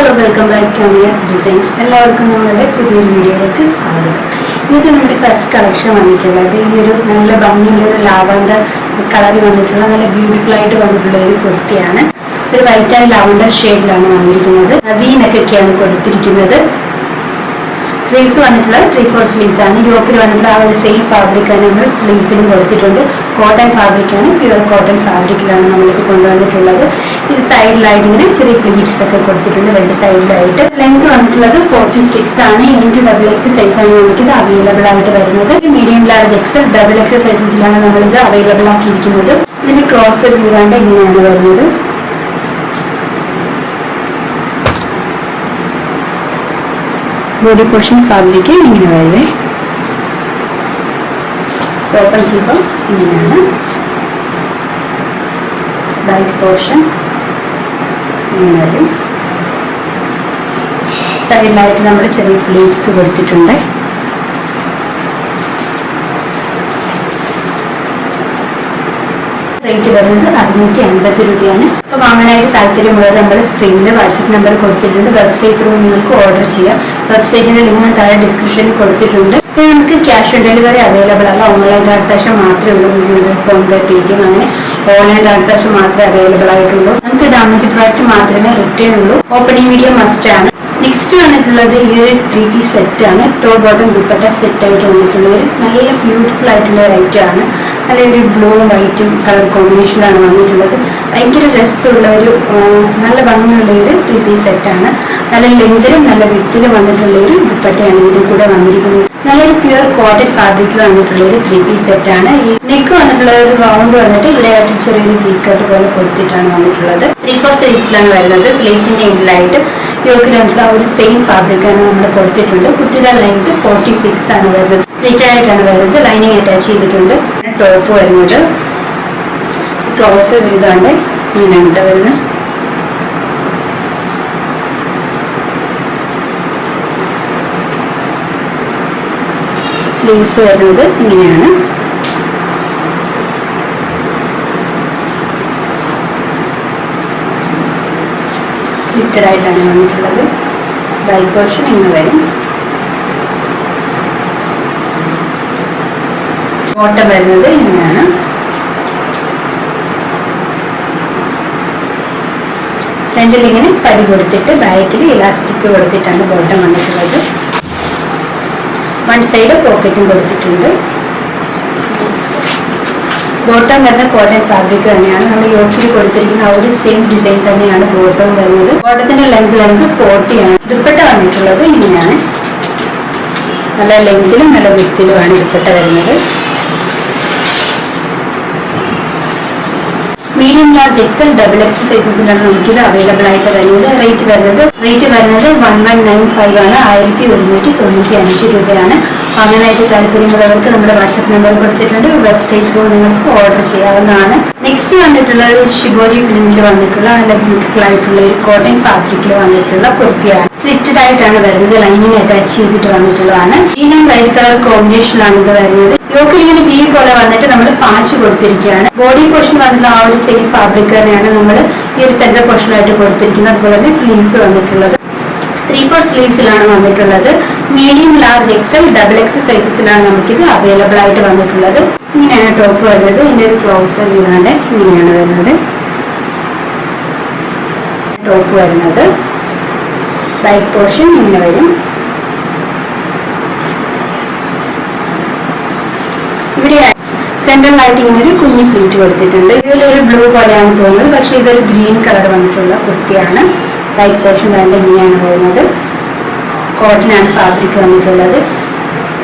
Hello, welcome back to Amiya's designs. എല്ലാവർക്കും നമ്മുടെ പുതിയൊരു വീഡിയോയിലേക്ക് സ്വാഗതം. ഇന്നത്തെ നമ്മുടെ ഫസ്റ്റ് കളക്ഷൻ വന്നിട്ടുള്ളത് ഈ ഒരു നല്ല ഭംഗിയുള്ള ഒരു ലാവണ്ടർ കളറിൽ വന്നിട്ടുള്ള നല്ല ബ്യൂട്ടിഫുൾ ആയിട്ട് വന്നിട്ടുള്ള ഒരു കുർത്തിയാണ്. ഒരു വൈറ്റ് ആൻഡ് ലാവണ്ടർ ഷെയ്ഡിലാണ് വന്നിരിക്കുന്നത്. വീനക്കൊക്കെയാണ് കൊടുത്തിരിക്കുന്നത്. സ്ലീവ്സ് വന്നിട്ടുള്ള 3/4 സ്ലീവ്സ് ആണ്. യോക്കിൽ വന്നിട്ടുള്ള ആ ഒരു സെയിം ഫാബ്രിക്കാണ് നമ്മൾ സ്ലീവ്സിലും കൊടുത്തിട്ടുണ്ട്. കോട്ടൺ ഫാബ്രിക്കാണ്, പ്യുവർ കോട്ടൺ ഫാബ്രിക്കിലാണ് നമ്മളിത് കൊണ്ടുവന്നിട്ടുള്ളത്. ഇത് സൈഡിലായിട്ട് ഇങ്ങനെ ചെറിയ പ്ലീറ്റ്സ് ഒക്കെ കൊടുത്തിട്ടുണ്ട് രണ്ട് സൈഡിലായിട്ട്. ലെങ്ത് വന്നിട്ടുള്ളത് 46 ആണ്. XXL സൈസാണ് നമുക്കിത് അവൈലബിൾ ആയിട്ട് വരുന്നത്. മീഡിയം ലാർജ് XL XXL സൈസസിലാണ് നമ്മളിത് അവൈലബിൾ ആക്കിയിരിക്കുന്നത്. ഇതിന്റെ ക്ലോസ് വീഴാണ്ട് ഇങ്ങനെയാണ് വരുന്നത്. ബോഡി പോർഷൻ ഫാബ്രിക് ഇങ്ങനെ വരുവേ. ഓപ്പൺ ചെയ്യുമ്പോൾ ഇങ്ങനെയാണ്. ബാക്ക് പോർഷൻ ഇങ്ങനെ വരും. സൈഡിലായിട്ട് നമ്മൾ ചെറിയ പ്ലീറ്റ്സ് കൊടുത്തിട്ടുണ്ട്. റേറ്റ് വരുന്നത് 650 രൂപയാണ്. അപ്പോൾ വാങ്ങാനായിട്ട് താല്പര്യമുള്ളത് നമ്മൾ സ്ക്രീനിൽ വാട്സപ്പ് നമ്പർ കൊടുത്തിട്ടുണ്ട്. വെബ്സൈറ്റ് ത്രൂ നിങ്ങൾക്ക് ഓർഡർ ചെയ്യാം. വെബ്സൈറ്റിന്റെ ലിങ്ക് ഞാൻ താഴെ ഡിസ്ക്രിപ്ഷനിൽ കൊടുത്തിട്ടുണ്ട്. പിന്നെ നമുക്ക് ക്യാഷ് ഓൺ ഡെലിവറി അവൈലബിൾ അല്ല. ഓൺലൈൻ ട്രാൻസാക്ഷൻ മാത്രമേ ഉള്ളൂ. ഗൂഗിൾ, ഫോൺപേ, പേടിഎം അങ്ങനെ ഓൺലൈൻ ട്രാൻസാക്ഷൻ മാത്രമേ അവൈലബിൾ ആയിട്ടുള്ളൂ. നമുക്ക് ഡാമേജ് പ്രോഡക്റ്റ് മാത്രമേ റിട്ടേൺ ഉള്ളൂ. ഓപ്പണിംഗ് വീഡിയോ മസ്റ്റ് ആണ്. നെക്സ്റ്റ് വന്നിട്ടുള്ളത് ഈ ഒരു 3 പീസ് സെറ്റ് ആണ്. ടോപ്പ് ബോട്ടം ദുപ്പട്ട സെറ്റ് ആയിട്ട് വന്നിട്ടുള്ള ഒരു നല്ല ബ്യൂട്ടിഫുൾ ആയിട്ടുള്ള ഒരു ഐറ്റം ആണ്. നല്ലൊരു ബ്ലൂവും വൈറ്റും കളർ കോമ്പിനേഷനിലാണ് വന്നിട്ടുള്ളത്. ഭയങ്കര രസമുള്ള ഒരു നല്ല ഭംഗിയുള്ള ഒരു 3 പീസ് സെറ്റാണ്. നല്ല ലെങ്തിലും നല്ല വിത്തിലും വന്നിട്ടുള്ള ഒരു ദുപ്പട്ടയാണ് ഇതിന്റെ കൂടെ വന്നിരിക്കുന്നത്. നല്ലൊരു പ്യുവർ കോട്ടൺ ഫാബ്രിക്കിൽ വന്നിട്ടുള്ള ഒരു 3 പീസ് സെറ്റാണ്. ഈ നെക്ക് വന്നിട്ടുള്ള ഒരു റൗണ്ട് വന്നിട്ട് ഇവിടെ ചെറിയൊരു പീക്കട്ട് പോലെ കൊടുത്തിട്ടാണ് വന്നിട്ടുള്ളത്. 3/4 സ്ലീവ്സിലാണ് വരുന്നത്. സ്ലീവ്സിന്റെ എൻഡിലായിട്ട് യോക്കിൽ വന്നിട്ടുള്ള ഒരു സെയിം ഫാബ്രിക്കാണ് നമ്മൾ കൊടുത്തിട്ടുണ്ട്. കുട്ടിയുടെ ലെങ്ത് 46 ആണ് വരുന്നത്. സ്ലിറ്റ് ആയിട്ടാണ് വരുന്നത്. ലൈനിങ് അറ്റാച്ച് ചെയ്തിട്ടുണ്ട്. ടോപ്പ് വരുന്നത് ക്ലോസ് ചെയ്താണ്ട് ഇങ്ങനെയാണ് വരുന്നത്. സ്ലീവ്സ് വരുന്നത് ഇങ്ങനെയാണ്. സ്ലിറ്റഡ് ആയിട്ടാണ് വന്നിട്ടുള്ളത്. ബാക്ക് പോർഷൻ ഇങ്ങനെ വരും. ബോട്ടം വരുന്നത് ഇങ്ങനെയാണ്. ഫ്രണ്ടിൽ ഇങ്ങനെ പടി കൊടുത്തിട്ട് ബാക്കിൽ ഇലാസ്റ്റിക് കൊടുത്തിട്ടാണ് ബോട്ടം വന്നിട്ടുള്ളത്. വൺ സൈഡ് പോക്കറ്റും കൊടുത്തിട്ടുണ്ട്. ബോട്ടം വരുന്ന കോട്ടൺ ഫാബ്രിക് തന്നെയാണ്. നമ്മൾ യോക്കിൽ കൊടുത്തിരിക്കുന്ന ആ ഒരു സെയിം ഡിസൈൻ തന്നെയാണ് ബോട്ടം വരുന്നത്. ബോട്ടത്തിന്റെ ലെങ്ത് വരുന്നത് 40 ആണ്. ദുപ്പട്ട വന്നിട്ടുള്ളത് ഇങ്ങനെയാണ്. നല്ല ലെങ്തിലും നല്ല വിത്തിലുമാണ് ദുപ്പട്ട വരുന്നത്. മീഡിയം ലാർജ് XL XXL സൈസസിലാണ് നമുക്കിത് അവൈലബിൾ ആയിട്ട് വരുന്നത്. റേറ്റ് വരുന്നത് 1195 ആണ്. 1195 രൂപയാണ്. അങ്ങനെയായിട്ട് താല്പര്യമുള്ളവർക്ക് നമ്മുടെ വാട്സപ്പ് നമ്പർ കൊടുത്തിട്ടുണ്ട്. വെബ്സൈറ്റ് ത്രൂ നിങ്ങൾക്ക് ഓർഡർ ചെയ്യാവുന്നതാണ്. നെക്സ്റ്റ് വന്നിട്ടുള്ള ഒരു ഷിബോരി പ്രിന്റിൽ വന്നിട്ടുള്ള നല്ല ബ്യൂട്ടിഫുൾ ആയിട്ടുള്ള ഒരു കോട്ടൺ ഫാബ്രിക്കിൽ വന്നിട്ടുള്ള കുർത്തിയാണ്. സ്ലിറ്റഡ് ആയിട്ടാണ് വരുന്നത്. ലൈനിങ് അറ്റാച്ച് ചെയ്തിട്ട് വന്നിട്ടുള്ളതാണ്. ഗ്രീൻ വൈറ്റ് കളർ കോമ്പിനേഷനിലാണ് ഇത് വരുന്നത്. യോക്കിൽ ഇങ്ങനെ ബി പോലെ വന്നിട്ട് നമ്മൾ പാച്ച് കൊടുത്തിരിക്കുകയാണ്. ബോഡി പോർഷൻ വന്നിട്ടുള്ള ആ ഒരു സെയിം ഫാബ്രിക് തന്നെയാണ് നമ്മൾ ഈ ഒരു സെന്റർ പോർഷനായിട്ട് കൊടുത്തിരിക്കുന്നത്. അതുപോലെ തന്നെ സ്ലീവ്സ് വന്നിട്ടുള്ളത് 3/4 സ്ലീവ്സിലാണ് വന്നിട്ടുള്ളത്. മീഡിയം ലാർജ് XL XXL സൈസസിലാണ് നമുക്കിത് അവൈലബിൾ ആയിട്ട് വന്നിട്ടുള്ളത്. ഇങ്ങനെയാണ് ടോപ്പ് വരുന്നത്. ഇതിന്റെ ഒരു ക്ലോസർ ഇല്ലാണ്ട് ഇങ്ങനെയാണ് വരുന്നത് ടോപ്പ് വരുന്നത്. ബാക്ക് പോർഷൻ ഇങ്ങനെ വരും. ഇവിടെ സെൻട്രലായിട്ട് ഇങ്ങനെ ഒരു കുഞ്ഞി പ്ലീറ്റ് കൊടുത്തിട്ടുണ്ട്. ഇതിലൊരു ബ്ലൂ പോലെയാണ് തോന്നുന്നത്, പക്ഷെ ഇതൊരു ഗ്രീൻ കളർ വന്നിട്ടുള്ള കുർത്തിയാണ്. ബാക്ക് പോർഷൻ വേണ്ട ഇങ്ങനെയാണ് പോകുന്നത്. കോട്ടൺ ആണ് ഫാബ്രിക് വന്നിട്ടുള്ളത്.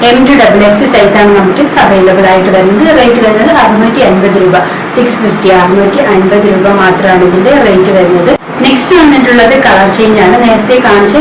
M to XXL സൈസാണ് നമുക്ക് അവൈലബിൾ ആയിട്ട് വരുന്നത്. റേറ്റ് വരുന്നത് 650 രൂപ. 650 രൂപ മാത്രമാണ് ഇതിന്റെ റേറ്റ് വരുന്നത്. നെക്സ്റ്റ് വന്നിട്ടുള്ളത് കളർ ചേഞ്ച് ആണ്. നേരത്തെ കാണിച്ച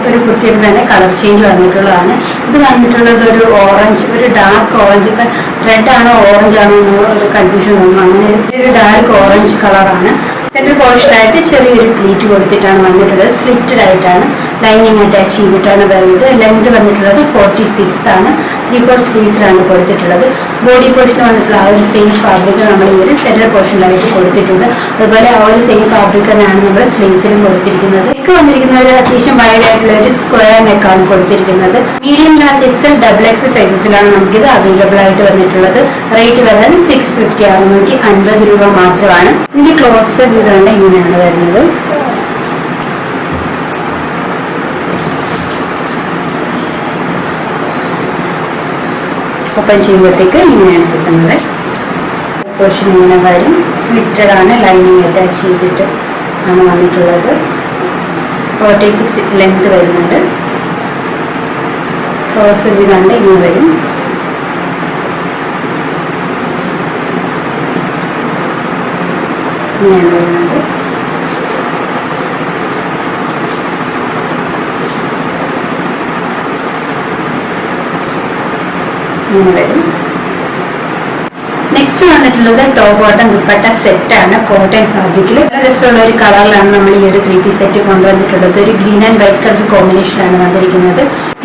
ഒരു കുർത്തിയുടെ തന്നെ കളർ ചേഞ്ച് വന്നിട്ടുള്ളതാണ്. ഇത് വന്നിട്ടുള്ളത് ഒരു ഓറഞ്ച്, ഒരു ഡാർക്ക് ഓറഞ്ച്. ഇപ്പം റെഡ് ആണോ ഓറഞ്ച് ആണോ എന്നുള്ള കൺഫ്യൂഷൻ തോന്നുന്നു. അങ്ങനെ ഒരു ഡാർക്ക് ഓറഞ്ച് കളറാണ്. സെൻട്രൽ പോർഷനായിട്ട് ചെറിയൊരു പ്ലീറ്റ് കൊടുത്തിട്ടാണ് വന്നിട്ടുള്ളത്. സ്ലിറ്റഡ് ആയിട്ടാണ്. ലൈനിങ് അറ്റാച്ച് ചെയ്തിട്ടാണ് വരുന്നത്. ലെങ്ത് വന്നിട്ടുള്ളത് 46 ആണ്. 3/4 സ്ലീവ്സിലാണ് കൊടുത്തിട്ടുള്ളത്. ബോഡി പോർഷൻ വന്നിട്ടുള്ള ആ ഒരു സെയിം ഫാബ്രിക് നമ്മൾ ഈ ഒരു സെൻട്രൽ പോർഷനിലായിട്ട് കൊടുത്തിട്ടുണ്ട്. അതുപോലെ ആ ഒരു സെയിം ഫാബ്രിക് തന്നെയാണ് നമ്മൾ സ്ലീവ്സിലും കൊടുത്തിരിക്കുന്നത്. നെക്ക് വന്നിരിക്കുന്ന ഒരു അത്യാവശ്യം വൈഡ് ആയിട്ടുള്ള ഒരു സ്ക്വയർ നെക്കാണ് കൊടുത്തിരിക്കുന്നത്. Medium, large, XL, double XL സൈസസിലാണ് നമുക്കിത് അവൈലബിൾ ആയിട്ട് വന്നിട്ടുള്ളത്. റേറ്റ് വരുന്നത് 650 650 രൂപ മാത്രമാണ്. ഇതിന്റെ ക്ലോസ് ഇതുകൊണ്ട് ഇങ്ങനെയാണ് വരുന്നത്. ഓപ്പൺ ചെയ്യുമ്പോഴത്തേക്ക് ഇങ്ങനെയാണ് കിട്ടുന്നത്. പോർഷൻ ഇങ്ങനെ വരും. സ്ലിറ്റഡ് ആണ്, ലൈനിങ് അറ്റാച്ച് ചെയ്തിട്ട് ആണ് വന്നിട്ടുള്ളത്. 46 ലെങ്ത് വരുന്നുണ്ട്. ക്ലോസ് ഇതുകൊണ്ട് ഇങ്ങനെ വരും. ഇങ്ങനെയാണ് വരുന്നത്. ഇങ്ങനെ വരും. നെക്സ്റ്റ് വന്നിട്ടുള്ളത് ടോപ്പ് ബോട്ടം ദുപ്പട്ട സെറ്റ് ആണ്. കോട്ടൺ ഫാബ്രിക്കിൽ നല്ല രസമുള്ള ഒരു കളറിലാണ് നമ്മൾ ഈ ഒരു 3 പീസ് സെറ്റ് കൊണ്ടുവന്നിട്ടുള്ളത്. ഒരു ഗ്രീൻ ആൻഡ് വൈറ്റ് കളർ കോമ്പിനേഷനാണ് വന്നിരിക്കുന്നത്.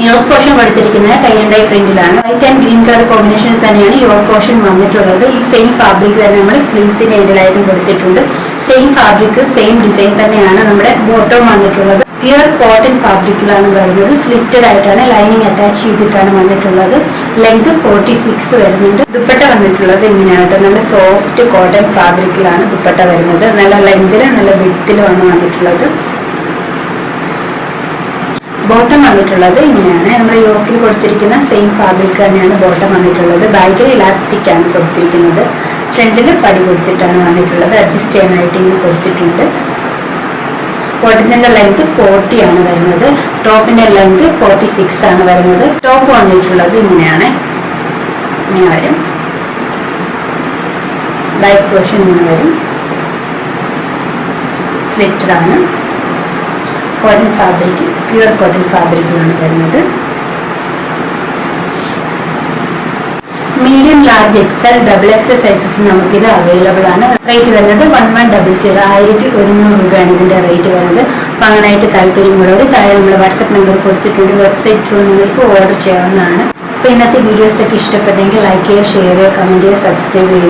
യോക്ക് പോർഷൻ കൊടുത്തിരിക്കുന്നത് ടൈ ആൻഡ് ഡൈ പ്രിന്റിലാണ്. വൈറ്റ് ആൻഡ് ഗ്രീൻ കളർ കോമ്പിനേഷനിൽ തന്നെയാണ് യോക്ക് പോർഷൻ വന്നിട്ടുള്ളത്. ഈ സെയിം ഫാബ്രിക് തന്നെ നമ്മൾ സ്ലീവ്സിന്റെ എൻഡിലായിട്ടും കൊടുത്തിട്ടുണ്ട്. സെയിം ഫാബ്രിക്, സെയിം ഡിസൈൻ തന്നെയാണ് നമ്മുടെ ബോട്ടം വന്നിട്ടുള്ളത്. പ്യുർ കോട്ടൺ ഫാബ്രിക്കിലാണ് വരുന്നത്. സ്ലിറ്റഡ് ആയിട്ടാണ്, ലൈനിങ് അറ്റാച്ച് ചെയ്തിട്ടാണ് വന്നിട്ടുള്ളത്. ലെങ്ത് 46 വരുന്നുണ്ട്. ദുപ്പട്ട വന്നിട്ടുള്ളത് ഇങ്ങനെയാണ്. നല്ല സോഫ്റ്റ് കോട്ടൺ ഫാബ്രിക്കിലാണ് ദുപ്പട്ട വരുന്നത്. നല്ല ലെങ്തില് നല്ല വിഡ്ത്തിലുമാണ് വന്നിട്ടുള്ളത്. ബോട്ടം വന്നിട്ടുള്ളത് ഇങ്ങനെയാണ്. നമ്മുടെ യോക്കിൽ കൊടുത്തിരിക്കുന്ന സെയിം ഫാബ്രിക് തന്നെയാണ് ബോട്ടം വന്നിട്ടുള്ളത്. ബാക്കിൽ ഇലാസ്റ്റിക് ആണ് കൊടുത്തിരിക്കുന്നത്. ഫ്രണ്ടിൽ പടി കൊടുത്തിട്ടാണ് വന്നിട്ടുള്ളത്. അഡ്ജസ്റ്റ് ചെയ്യാനായിട്ട് ഇങ്ങനെ കൊടുത്തിട്ടുണ്ട്. ബോട്ടത്തിന്റെ ലെങ്ത് 40 ആണ് വരുന്നത്. ടോപ്പിന്റെ ലെങ്ത് 46 ആണ് വരുന്നത്. ടോപ്പ് വന്നിട്ടുള്ളത് ഇങ്ങനെയാണ്. ഇങ്ങനെ വരും. ബാക്ക് പോർഷൻ ഇങ്ങനെ വരും. സ്ലിറ്റഡ് ആണ്. കോട്ടൺ ഫാബ്രിക്, പ്യുവർ കോട്ടൺ ഫാബ്രിക്കിലാണ് വരുന്നത്. Medium, large, XL, double XL sizes നമുക്കിത് അവൈലബിൾ ആണ്. റേറ്റ് വരുന്നത് 1100 1100 രൂപയാണ് ഇതിന്റെ റേറ്റ് വരുന്നത്. അപ്പം അങ്ങനെയായിട്ട് താല്പര്യമുള്ളവർ താഴെ നമ്മൾ വാട്സപ്പ് നമ്പർ കൊടുത്തിട്ടുണ്ട്. വെബ്സൈറ്റ് ത്രൂ നിങ്ങൾക്ക് ഓർഡർ ചെയ്യാവുന്നതാണ്. അപ്പോൾ ഇന്നത്തെ വീഡിയോസ് ഒക്കെ ഇഷ്ടപ്പെട്ടെങ്കിൽ ലൈക്ക് ചെയ്യുക, ഷെയർ ചെയ്യുക, കമന്റ് ചെയ്യുക, സബ്സ്ക്രൈബ് ചെയ്യുക.